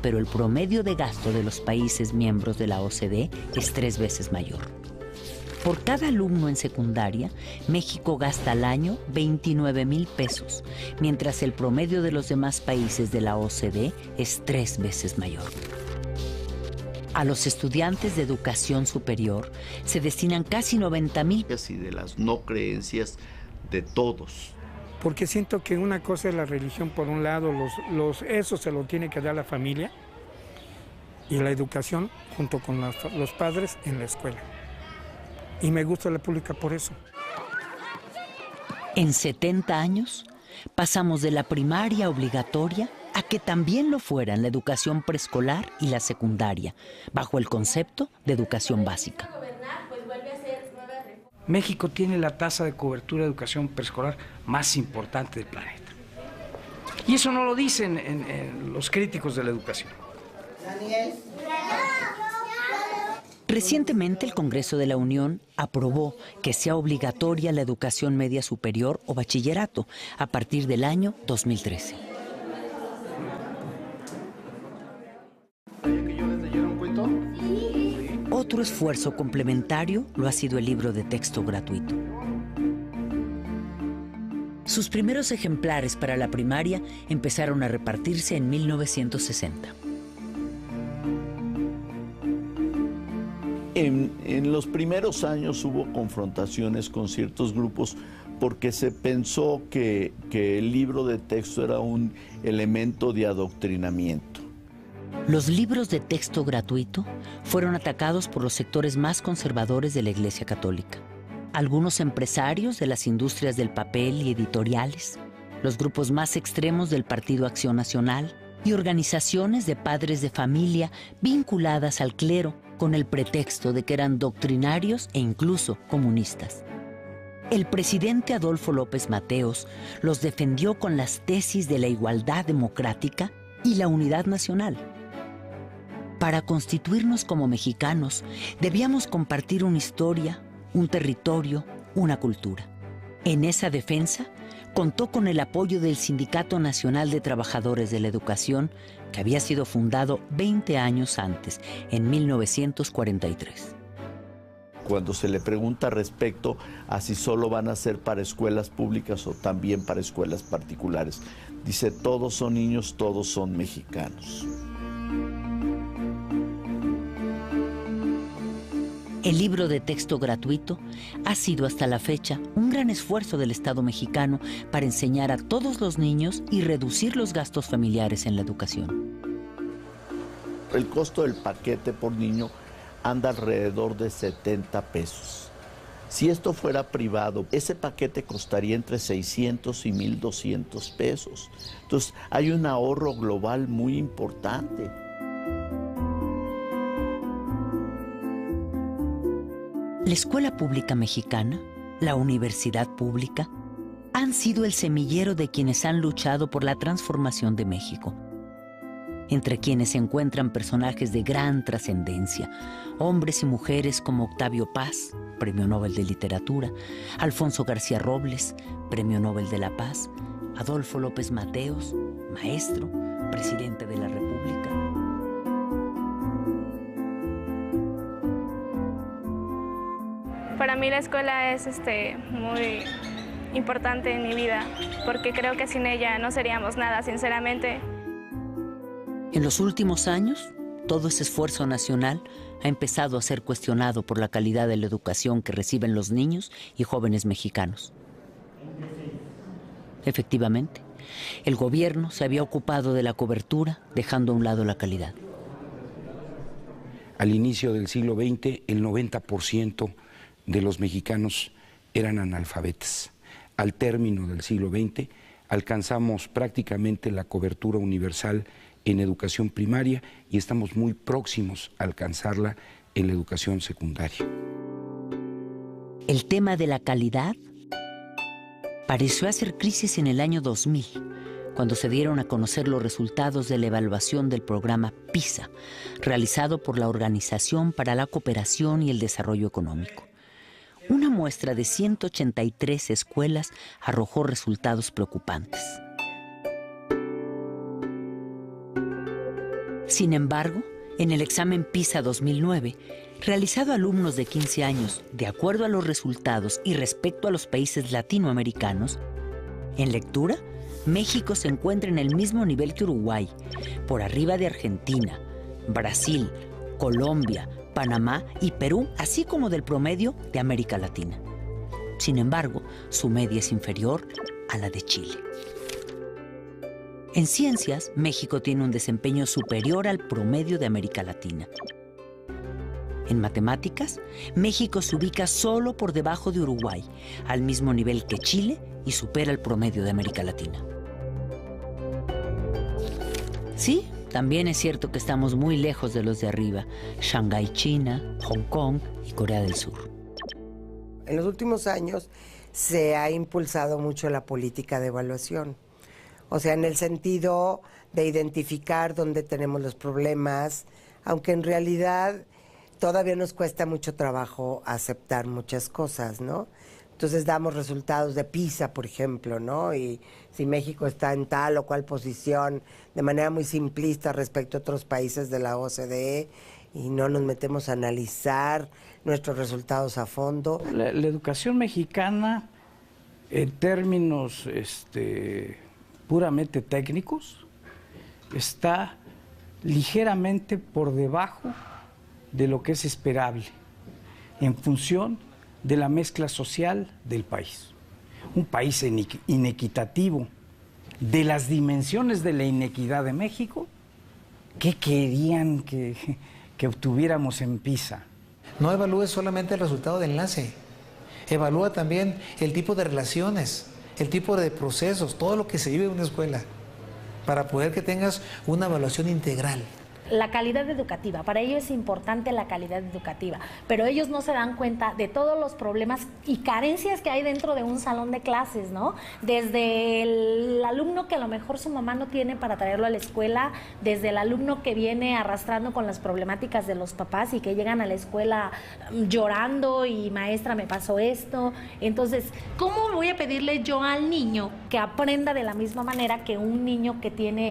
pero el promedio de gasto de los países miembros de la OCDE es 3 veces mayor. Por cada alumno en secundaria, México gasta al año 29,000 pesos, mientras el promedio de los demás países de la OCDE es 3 veces mayor. A los estudiantes de educación superior se destinan casi 90,000 pesos. Y de las no creencias de todos. Porque siento que una cosa es la religión por un lado, eso se lo tiene que dar la familia, y la educación junto con los padres en la escuela. Y me gusta la pública por eso. En 70 años, pasamos de la primaria obligatoria a que también lo fueran la educación preescolar y la secundaria, bajo el concepto de educación básica. México tiene la tasa de cobertura de educación preescolar más importante del planeta. Y eso no lo dicen en los críticos de la educación. Daniel. Recientemente el Congreso de la Unión aprobó que sea obligatoria la educación media superior o bachillerato a partir del año 2013. Otro esfuerzo complementario lo ha sido el libro de texto gratuito. Sus primeros ejemplares para la primaria empezaron a repartirse en 1960. En los primeros años hubo confrontaciones con ciertos grupos porque se pensó que el libro de texto era un elemento de adoctrinamiento. Los libros de texto gratuito fueron atacados por los sectores más conservadores de la Iglesia Católica. Algunos empresarios de las industrias del papel y editoriales, los grupos más extremos del Partido Acción Nacional y organizaciones de padres de familia vinculadas al clero con el pretexto de que eran doctrinarios e incluso comunistas. El presidente Adolfo López Mateos los defendió con las tesis de la igualdad democrática y la unidad nacional. Para constituirnos como mexicanos, debíamos compartir una historia, un territorio, una cultura. En esa defensa, contó con el apoyo del Sindicato Nacional de Trabajadores de la Educación, que había sido fundado 20 años antes, en 1943. Cuando se le pregunta respecto a si solo van a ser para escuelas públicas o también para escuelas particulares, dice: todos son niños, todos son mexicanos. El libro de texto gratuito ha sido hasta la fecha un gran esfuerzo del Estado mexicano para enseñar a todos los niños y reducir los gastos familiares en la educación. El costo del paquete por niño anda alrededor de 70 pesos. Si esto fuera privado, ese paquete costaría entre 600 y 1,200 pesos. Entonces, hay un ahorro global muy importante. La escuela pública mexicana, la universidad pública, han sido el semillero de quienes han luchado por la transformación de México. Entre quienes se encuentran personajes de gran trascendencia, hombres y mujeres como Octavio Paz, Premio Nobel de Literatura, Alfonso García Robles, Premio Nobel de la Paz, Adolfo López Mateos, maestro, presidente de la República. Para mí la escuela es muy importante en mi vida, porque creo que sin ella no seríamos nada, sinceramente. En los últimos años, todo ese esfuerzo nacional ha empezado a ser cuestionado por la calidad de la educación que reciben los niños y jóvenes mexicanos. Efectivamente, el gobierno se había ocupado de la cobertura, dejando a un lado la calidad. Al inicio del siglo XX, el 90% de los mexicanos eran analfabetas. Al término del siglo XX, alcanzamos prácticamente la cobertura universal en educación primaria y estamos muy próximos a alcanzarla en la educación secundaria. El tema de la calidad pareció hacer crisis en el año 2000, cuando se dieron a conocer los resultados de la evaluación del programa PISA, realizado por la Organización para la Cooperación y el Desarrollo Económico. Una muestra de 183 escuelas arrojó resultados preocupantes. Sin embargo, en el examen PISA 2009, realizado a alumnos de 15 años, de acuerdo a los resultados y respecto a los países latinoamericanos, en lectura, México se encuentra en el mismo nivel que Uruguay, por arriba de Argentina, Brasil, Colombia, Panamá y Perú, así como del promedio de América Latina. Sin embargo, su media es inferior a la de Chile. En ciencias, México tiene un desempeño superior al promedio de América Latina. En matemáticas, México se ubica solo por debajo de Uruguay, al mismo nivel que Chile, y supera el promedio de América Latina. Sí, también es cierto que estamos muy lejos de los de arriba: Shanghái, China, Hong Kong y Corea del Sur. En los últimos años se ha impulsado mucho la política de evaluación. O sea, en el sentido de identificar dónde tenemos los problemas, aunque en realidad todavía nos cuesta mucho trabajo aceptar muchas cosas, ¿no? Entonces damos resultados de PISA, por ejemplo, ¿no? Y si México está en tal o cual posición, de manera muy simplista respecto a otros países de la OCDE, y no nos metemos a analizar nuestros resultados a fondo. La educación mexicana, en términos puramente técnicos, está ligeramente por debajo de lo que es esperable en función de la mezcla social del país. Un país inequitativo, de las dimensiones de la inequidad de México, ¿Qué querían que obtuviéramos en PISA? No evalúes solamente el resultado de enlace, evalúa también el tipo de relaciones, el tipo de procesos, todo lo que se vive en una escuela, para poder que tengas una evaluación integral. La calidad educativa, para ellos es importante la calidad educativa, pero ellos no se dan cuenta de todos los problemas y carencias que hay dentro de un salón de clases, ¿no? Desde el alumno que a lo mejor su mamá no tiene para traerlo a la escuela, desde el alumno que viene arrastrando con las problemáticas de los papás y que llegan a la escuela llorando y maestra me pasó esto. Entonces, ¿cómo voy a pedirle yo al niño que aprenda de la misma manera que un niño que tiene...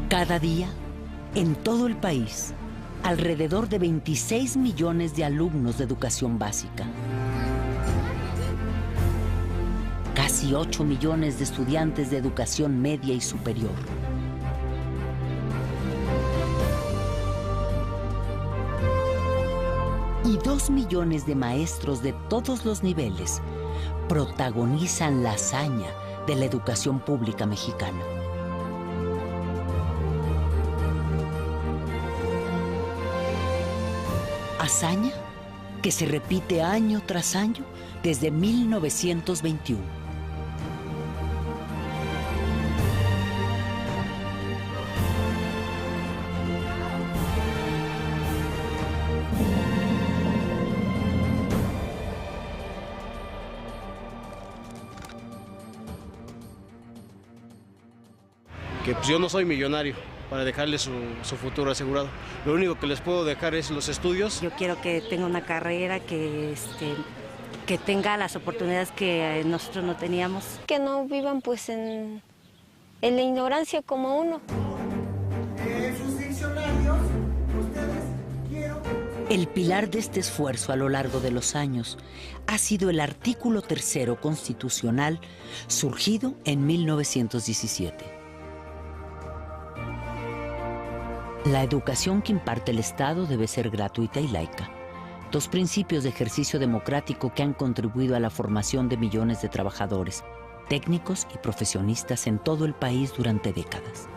Cada día, en todo el país, alrededor de 26 millones de alumnos de educación básica. Casi 8 millones de estudiantes de educación media y superior. Y 2 millones de maestros de todos los niveles protagonizan la hazaña de la educación pública mexicana. Hazaña que se repite año tras año desde 1921. Que pues yo no soy millonario para dejarles su futuro asegurado. Lo único que les puedo dejar es los estudios. Yo quiero que tenga una carrera, que tenga las oportunidades que nosotros no teníamos. Que no vivan pues en la ignorancia como uno. Sus diccionarios, ustedes quiero... El pilar de este esfuerzo a lo largo de los años ha sido el artículo 3º constitucional surgido en 1917. La educación que imparte el Estado debe ser gratuita y laica. 2 principios de ejercicio democrático que han contribuido a la formación de millones de trabajadores, técnicos y profesionistas en todo el país durante décadas.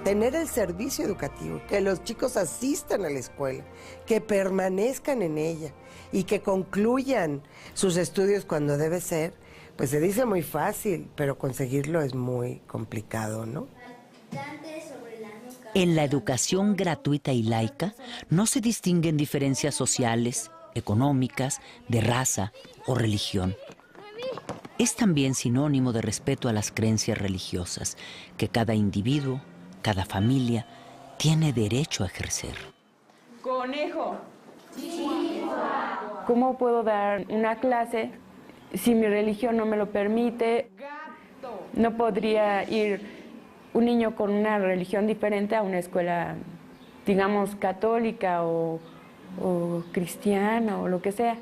Tener el servicio educativo, que los chicos asistan a la escuela, que permanezcan en ella y que concluyan sus estudios cuando debe ser, pues se dice muy fácil, pero conseguirlo es muy complicado, ¿no? En la educación gratuita y laica no se distinguen diferencias sociales, económicas, de raza o religión. Es también sinónimo de respeto a las creencias religiosas que cada individuo, cada familia, tiene derecho a ejercer. Conejo. ¿Cómo puedo dar una clase si mi religión no me lo permite? No podría ir un niño con una religión diferente a una escuela, digamos, católica o cristiana o lo que sea.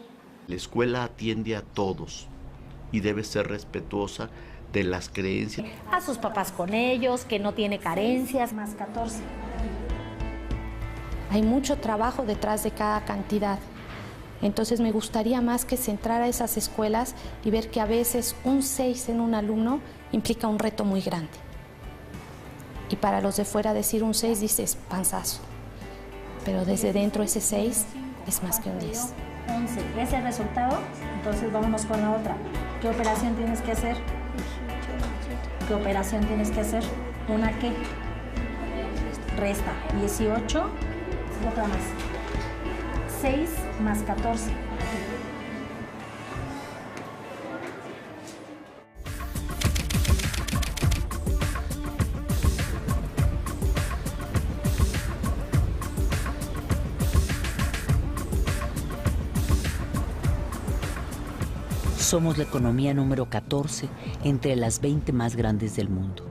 La escuela atiende a todos y debe ser respetuosa de las creencias. A sus papás con ellos, que no tiene carencias, más 14. Hay mucho trabajo detrás de cada cantidad. Entonces me gustaría más que se entrara a esas escuelas y ver que a veces un 6 en un alumno implica un reto muy grande. Y para los de fuera decir un 6 dices panzazo, pero desde dentro ese 6 es más que un 10. 11. ¿Ves el resultado? Entonces vámonos con la otra. ¿Qué operación tienes que hacer? ¿Qué operación tienes que hacer? ¿Una qué? Resta. 18. Otra más. 6 más 14. Somos la economía número 14 entre las 20 más grandes del mundo,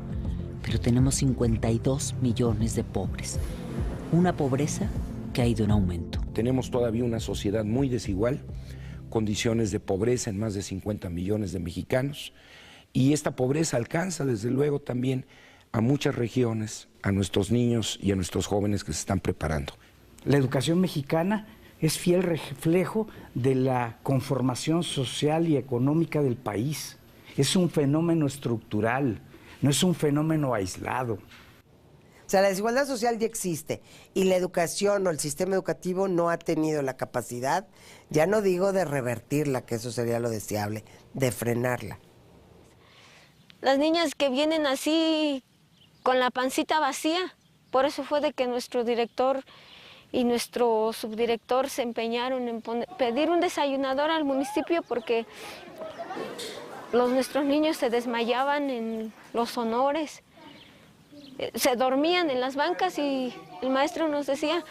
pero tenemos 52 millones de pobres. Una pobreza que ha ido en aumento. Tenemos todavía una sociedad muy desigual, condiciones de pobreza en más de 50 millones de mexicanos, y esta pobreza alcanza desde luego también a muchas regiones, a nuestros niños y a nuestros jóvenes que se están preparando. La educación mexicana es fiel reflejo de la conformación social y económica del país. Es un fenómeno estructural, no es un fenómeno aislado. O sea, la desigualdad social ya existe y la educación o el sistema educativo no ha tenido la capacidad, ya no digo de revertirla, que eso sería lo deseable, de frenarla. Las niñas que vienen así con la pancita vacía, por eso fue de que nuestro director y nuestro subdirector se empeñaron en pedir un desayunador al municipio porque nuestros niños se desmayaban en los honores, se dormían en las bancas y el maestro nos decía,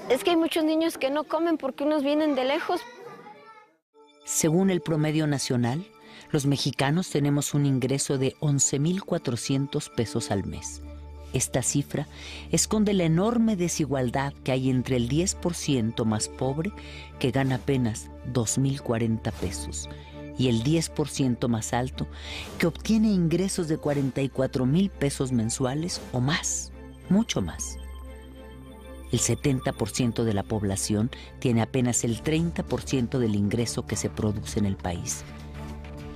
es que hay muchos niños que no comen porque unos vienen de lejos. Según el promedio nacional, los mexicanos tenemos un ingreso de 11,400 pesos al mes. Esta cifra esconde la enorme desigualdad que hay entre el 10% más pobre, que gana apenas 2,040 pesos, y el 10% más alto, que obtiene ingresos de 44,000 pesos mensuales o más, mucho más. El 70% de la población tiene apenas el 30% del ingreso que se produce en el país,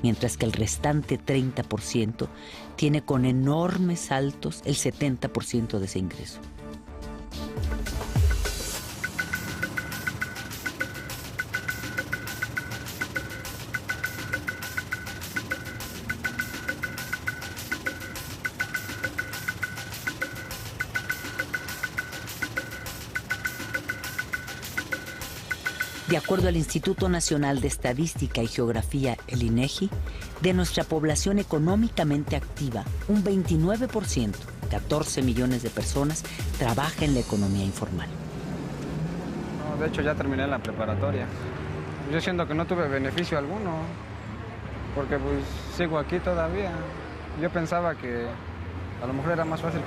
mientras que el restante 30% tiene con enormes saltos el 70% de ese ingreso. De acuerdo al Instituto Nacional de Estadística y Geografía, el INEGI, de nuestra población económicamente activa, un 29%, 14 millones de personas, trabaja en la economía informal. No, de hecho ya terminé la preparatoria. Yo siento que no tuve beneficio alguno, porque pues sigo aquí todavía. Yo pensaba que a lo mejor era más fácil